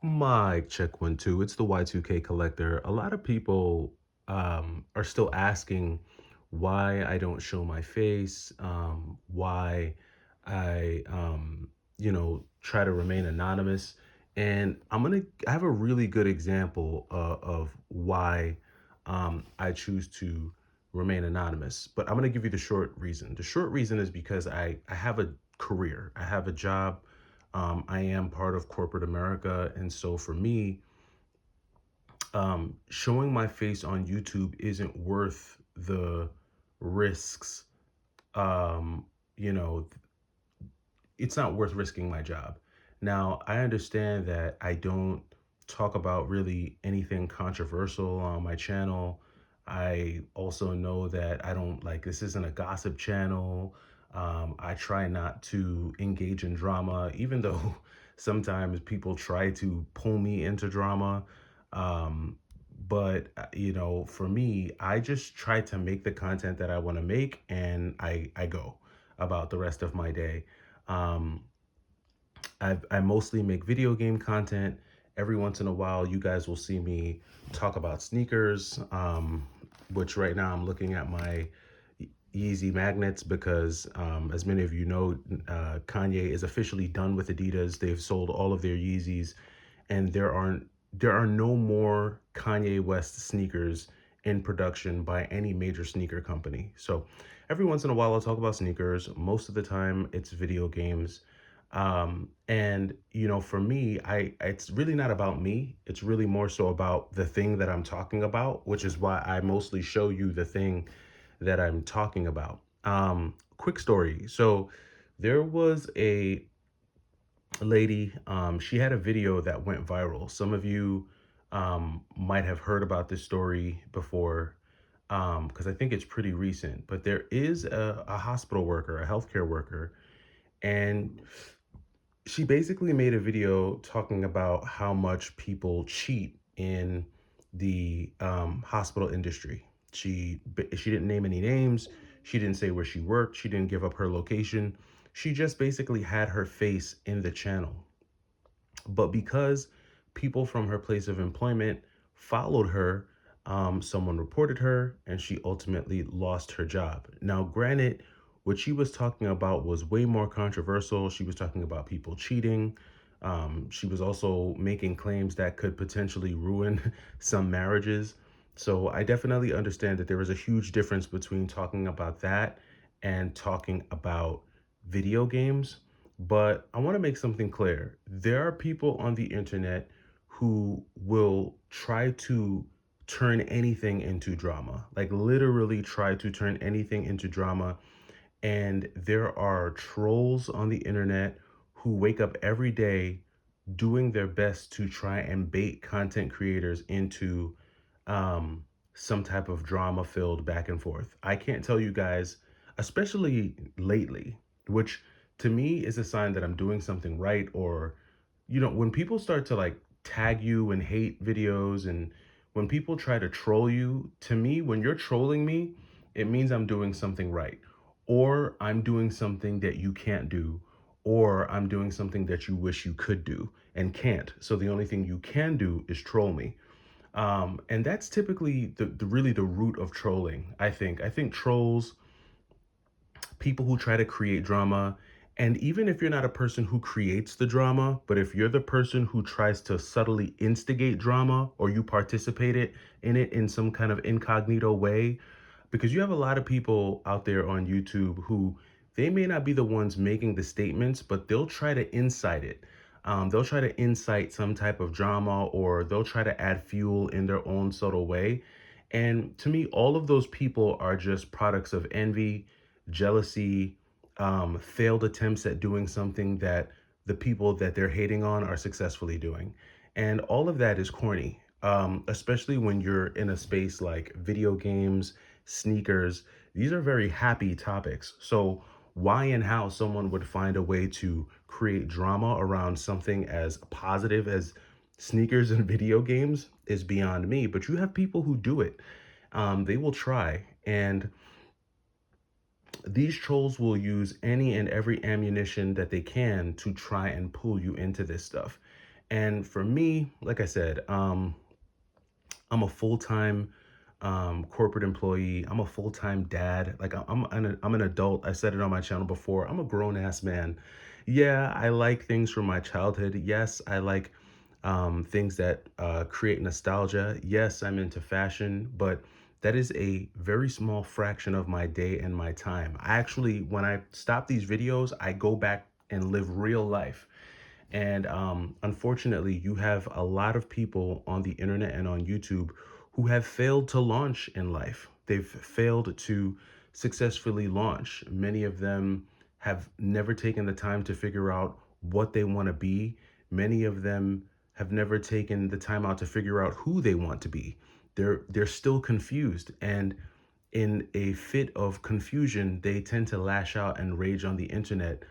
Mic check 1 2. It's the Y2K collector. A lot of people are still asking why I don't show my face, why I try to remain anonymous. And I have a really good example of why I choose to remain anonymous. But I'm gonna give you the short reason. The short reason is because I have a career, I have a job. I am part of corporate America. And so for me, showing my face on YouTube isn't worth the risks. Um, you know, it's not worth risking my job. Now, I understand that I don't talk about really anything controversial on my channel. I also know that I don't like this isn't a gossip channel. I try not to engage in drama, even though sometimes people try to pull me into drama. Um, but for me, I just try to make the content that I want to make, and I go about the rest of my day. Um, I mostly make video game content. Every once in a while, you guys will see me talk about sneakers, which right now I'm looking at my Yeezy magnets because, as many of you know, Kanye is officially done with Adidas. They've sold all of their Yeezys, and there are no more Kanye West sneakers in production by any major sneaker company. So every once in a while, I'll talk about sneakers. Most of the time, it's video games. And for me, it's really not about me. It's really more so about the thing that I'm talking about, which is why I mostly show you the thing that I'm talking about. Quick story. So there was a lady, she had a video that went viral. Some of you might have heard about this story before, because I think it's pretty recent. But there is a hospital worker, a healthcare worker, and she basically made a video talking about how much people cheat in the hospital industry. She didn't name any names. She didn't say where she worked. She didn't give up her location. She just basically had her face in the channel. But because people from her place of employment followed her, someone reported her and she ultimately lost her job. Now, granted, what she was talking about was way more controversial. She was talking about people cheating. She was also making claims that could potentially ruin some marriages. So I definitely understand that there is a huge difference between talking about that and talking about video games. But I want to make something clear. There are people on the internet who will try to turn anything into drama, like literally try to turn anything into drama. And there are trolls on the internet who wake up every day doing their best to try and bait content creators into some type of drama filled back and forth. I can't tell you guys, especially lately, which to me is a sign that I'm doing something right. Or, when people start to like tag you and hate videos, and when people try to troll you, to me, when you're trolling me, it means I'm doing something right. Or I'm doing something that you can't do, or I'm doing something that you wish you could do and can't. So the only thing you can do is troll me. And that's typically the really the root of trolling. I think trolls, people who try to create drama, and even if you're not a person who creates the drama, but if you're the person who tries to subtly instigate drama, or you participated in it in some kind of incognito way, because you have a lot of people out there on YouTube who, they may not be the ones making the statements, but they'll try to incite it. They'll try to incite some type of drama, or they'll try to add fuel in their own subtle way. And to me, all of those people are just products of envy, jealousy, failed attempts at doing something that the people that they're hating on are successfully doing. And all of that is corny, especially when you're in a space like video games, sneakers. These are very happy topics. So why and how someone would find a way to create drama around something as positive as sneakers and video games is beyond me. But you have people who do it. They will try. And these trolls will use any and every ammunition that they can to try and pull you into this stuff. And for me, like I said, I'm a full-time corporate employee. I'm a full-time dad. Like I'm an adult. I said it on my channel before. I'm a grown-ass man. Yeah, I like things from my childhood. Yes, I like things that create nostalgia. Yes, I'm into fashion, but that is a very small fraction of my day and my time. I actually, when I stop these videos, I go back and live real life. And unfortunately, you have a lot of people on the internet and on YouTube who have failed to launch in life. They've failed to successfully launch. Many of them have never taken the time to figure out what they want to be. Many of them have never taken the time out to figure out who they want to be. They're still confused, and in a fit of confusion, they tend to lash out and rage on the internet.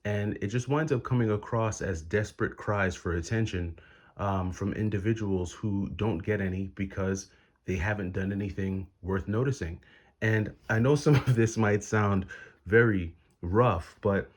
And it just winds up coming across as desperate cries for attention from individuals who don't get any because they haven't done anything worth noticing. And I know some of this might sound very rough, but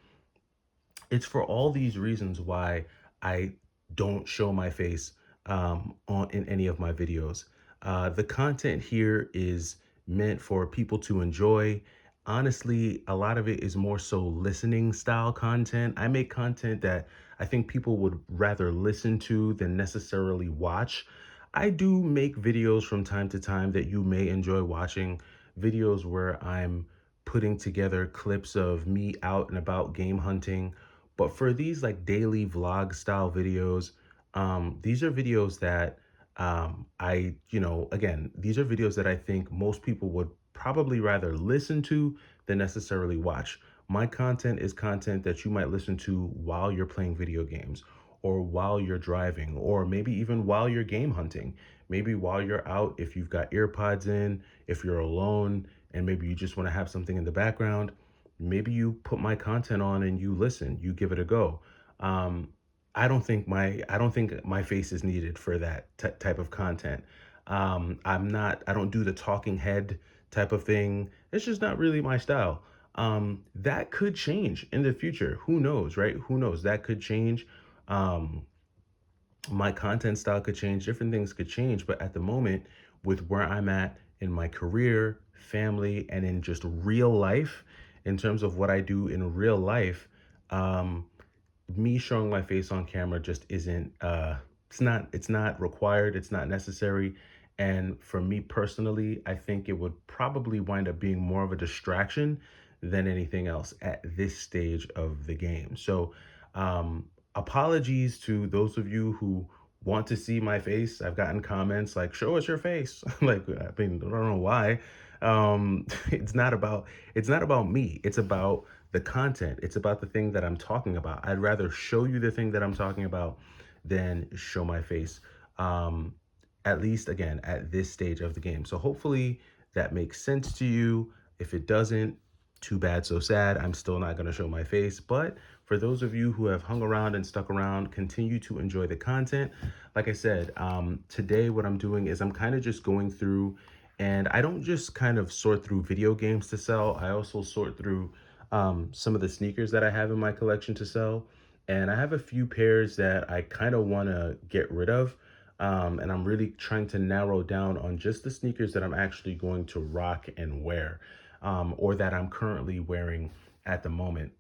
it's for all these reasons why I don't show my face on in any of my videos. The content here is meant for people to enjoy. Honestly, a lot of it is more so listening style content. I make content that I think people would rather listen to than necessarily watch. I do make videos from time to time that you may enjoy watching, videos where I'm putting together clips of me out and about game hunting. But for these like daily vlog style videos, these are videos that again, these are videos that I think most people would probably rather listen to than necessarily watch. My content is content that you might listen to while you're playing video games, or while you're driving, or maybe even while you're game hunting. Maybe while you're out, if you've got earpods in, if you're alone, and maybe you just want to have something in the background, maybe you put my content on and you listen, you give it a go. Um, I don't think my face is needed for that type of content. I don't do the talking head type of thing. It's just not really my style. That could change in the future. Who knows, right? Who knows? That could change. Um, my content style could change, different things could change, but at the moment, with where I'm at in my career, family, and in just real life, in terms of what I do in real life, um, me showing my face on camera just isn't it's not required, it's not necessary. And for me personally, I think it would probably wind up being more of a distraction than anything else at this stage of the game. So apologies to those of you who want to see my face. I've gotten comments like, show us your face. Like, I mean, I don't know why. It's not about, it's not about me. It's about the content. It's about the thing that I'm talking about. I'd rather show you the thing that I'm talking about than show my face. Um, at least again, at this stage of the game. So hopefully that makes sense to you. If it doesn't, too bad, so sad. I'm still not going to show my face. But for those of you who have hung around and stuck around, continue to enjoy the content. Like I said, today what I'm doing is I'm kind of just going through, and I don't just kind of sort through video games to sell. I also sort through some of the sneakers that I have in my collection to sell. And I have a few pairs that I kind of want to get rid of. And I'm really trying to narrow down on just the sneakers that I'm actually going to rock and wear, or that I'm currently wearing at the moment.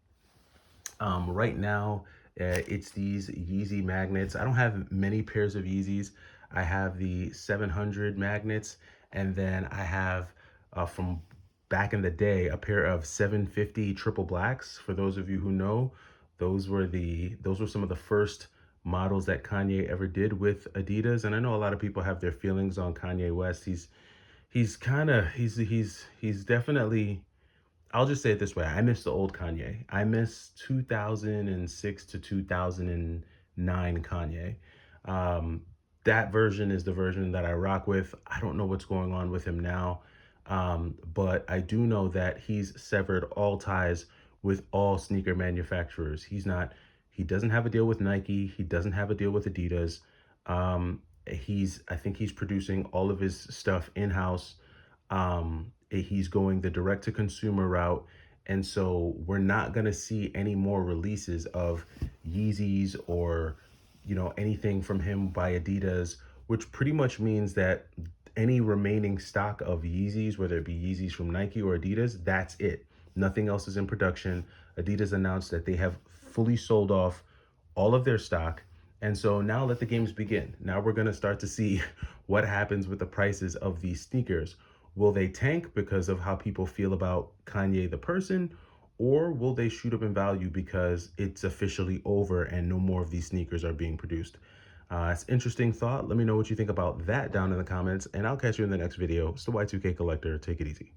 Right now, it's these Yeezy magnets. I don't have many pairs of Yeezys. I have the 700 magnets, and then I have from back in the day a pair of 750 triple blacks. For those of you who know, those were some of the first models that Kanye ever did with Adidas. And I know a lot of people have their feelings on Kanye West. He's kind of he's definitely, I'll just say it this way. I miss the old Kanye. I miss 2006 to 2009 Kanye. Um, that version is the version that I rock with. I don't know what's going on with him now. But I do know that he's severed all ties with all sneaker manufacturers. He doesn't have a deal with Nike. He doesn't have a deal with Adidas. I think he's producing all of his stuff in-house. He's going the direct to consumer route. And so we're not going to see any more releases of Yeezys or anything from him by Adidas, which pretty much means that any remaining stock of Yeezys, whether it be Yeezys from Nike or Adidas, that's it. Nothing else is in production. Adidas announced that they have fully sold off all of their stock. And so now let the games begin. Now we're going to start to see what happens with the prices of these sneakers. Will they tank because of how people feel about Kanye the person? Or will they shoot up in value because it's officially over and no more of these sneakers are being produced? It's interesting thought. Let me know what you think about that down in the comments, and I'll catch you in the next video. It's the Y2K Collector. Take it easy.